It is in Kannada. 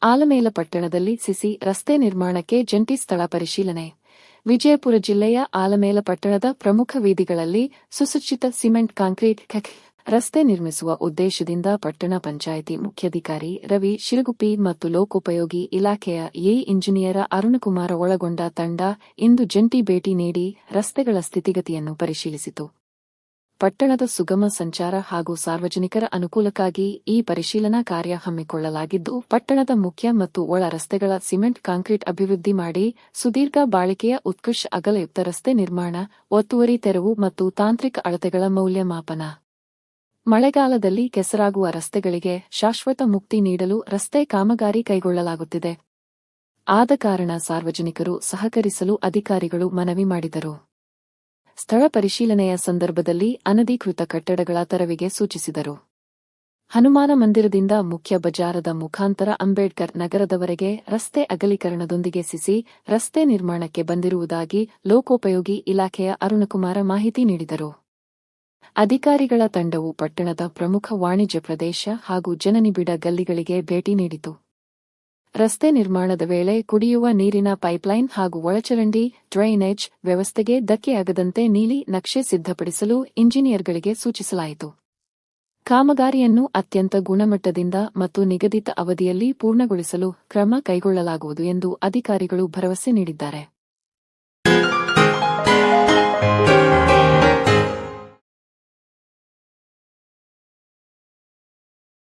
ಆಲಮೇಲ ಪಟ್ಟಣದಲ್ಲಿ ಸಿಸಿ ರಸ್ತೆ ನಿರ್ಮಾಣಕ್ಕೆ ಜಂಟಿ ಸ್ಥಳ ಪರಿಶೀಲನೆ. ವಿಜಯಪುರ ಜಿಲ್ಲೆಯ ಆಲಮೇಲ ಪಟ್ಟಣದ ಪ್ರಮುಖ ವೀದಿಗಳಲ್ಲಿ ಸುಸಜ್ಜಿತ ಸಿಮೆಂಟ್ ಕಾಂಕ್ರೀಟ್ ರಸ್ತೆ ನಿರ್ಮಿಸುವ ಉದ್ದೇಶದಿಂದ ಪಟ್ಟಣ ಪಂಚಾಯಿತಿ ಮುಖ್ಯಾಧಿಕಾರಿ ರವಿ ಶಿರಗುಪ್ಪಿ ಮತ್ತು ಲೋಕೋಪಯೋಗಿ ಇಲಾಖೆಯ ಇಂಜಿನಿಯರ್ ಅರುಣಕುಮಾರ ಒಳಗೊಂಡ ತಂಡ ಇಂದು ಜಂಟಿ ಭೇಟಿ ನೀಡಿ ರಸ್ತೆಗಳ ಸ್ಥಿತಿಗತಿಯನ್ನು ಪರಿಶೀಲಿಸಿತು. ಪಟ್ಟಣದ ಸುಗಮ ಸಂಚಾರ ಹಾಗೂ ಸಾರ್ವಜನಿಕರ ಅನುಕೂಲಕ್ಕಾಗಿ ಈ ಪರಿಶೀಲನಾ ಕಾರ್ಯ ಹಮ್ಮಿಕೊಳ್ಳಲಾಗಿದ್ದು, ಪಟ್ಟಣದ ಮುಖ್ಯ ಮತ್ತು ಒಳ ರಸ್ತೆಗಳ ಸಿಮೆಂಟ್ ಕಾಂಕ್ರೀಟ್ ಅಭಿವೃದ್ಧಿ ಮಾಡಿ ಸುದೀರ್ಘ ಬಾಳಿಕೆಯ ಉತ್ಕೃಷ್ಟ ಅಗಲಯುಕ್ತ ರಸ್ತೆ ನಿರ್ಮಾಣ, ಒತ್ತುವರಿ ತೆರವು ಮತ್ತು ತಾಂತ್ರಿಕ ಅಳತೆಗಳ ಮೌಲ್ಯಮಾಪನ. ಮಳೆಗಾಲದಲ್ಲಿ ಕೆಸರಾಗುವ ರಸ್ತೆಗಳಿಗೆ ಶಾಶ್ವತ ಮುಕ್ತಿ ನೀಡಲು ರಸ್ತೆ ಕಾಮಗಾರಿ ಕೈಗೊಳ್ಳಲಾಗುತ್ತಿದೆ. ಆದ ಕಾರಣ ಸಾರ್ವಜನಿಕರು ಸಹಕರಿಸಲು ಅಧಿಕಾರಿಗಳು ಮನವಿ ಮಾಡಿದರು. ಸ್ಥಳ ಪರಿಶೀಲನೆಯ ಸಂದರ್ಭದಲ್ಲಿ ಅನಧಿಕೃತ ಕಟ್ಟಡಗಳ ತೆರವಿಗೆ ಸೂಚಿಸಿದರು. ಹನುಮಾನ ಮಂದಿರದಿಂದ ಮುಖ್ಯ ಬಜಾರದ ಮುಖಾಂತರ ಅಂಬೇಡ್ಕರ್ ನಗರದವರೆಗೆ ರಸ್ತೆ ಅಗಲೀಕರಣದೊಂದಿಗೆ ಸಿಸಿ ರಸ್ತೆ ನಿರ್ಮಾಣಕ್ಕೆ ಬಂದಿರುವುದಾಗಿ ಲೋಕೋಪಯೋಗಿ ಇಲಾಖೆಯ ಅರುಣಕುಮಾರ ಮಾಹಿತಿ ನೀಡಿದರು. ಅಧಿಕಾರಿಗಳ ತಂಡವು ಪಟ್ಟಣದ ಪ್ರಮುಖ ವಾಣಿಜ್ಯ ಪ್ರದೇಶ ಹಾಗೂ ಜನನಿಬಿಡ ಗಲ್ಲಿಗಳಿಗೆ ಭೇಟಿ ನೀಡಿತು. ರಸ್ತೆ ನಿರ್ಮಾಣದ ವೇಳೆ ಕುಡಿಯುವ ನೀರಿನ ಪೈಪ್ಲೈನ್ ಹಾಗೂ ಒಳಚರಂಡಿ ಡ್ರೈನೇಜ್ ವ್ಯವಸ್ಥೆಗೆ ಧಕ್ಕೆಯಾಗದಂತೆ ನೀಲಿ ನಕ್ಷೆ ಸಿದ್ಧಪಡಿಸಲು ಇಂಜಿನಿಯರ್ಗಳಿಗೆ ಸೂಚಿಸಲಾಯಿತು. ಕಾಮಗಾರಿಯನ್ನು ಅತ್ಯಂತ ಗುಣಮಟ್ಟದಿಂದ ಮತ್ತು ನಿಗದಿತ ಅವಧಿಯಲ್ಲಿ ಪೂರ್ಣಗೊಳಿಸಲು ಕ್ರಮ ಕೈಗೊಳ್ಳಲಾಗುವುದು ಎಂದು ಅಧಿಕಾರಿಗಳು ಭರವಸೆ ನೀಡಿದ್ದಾರೆ.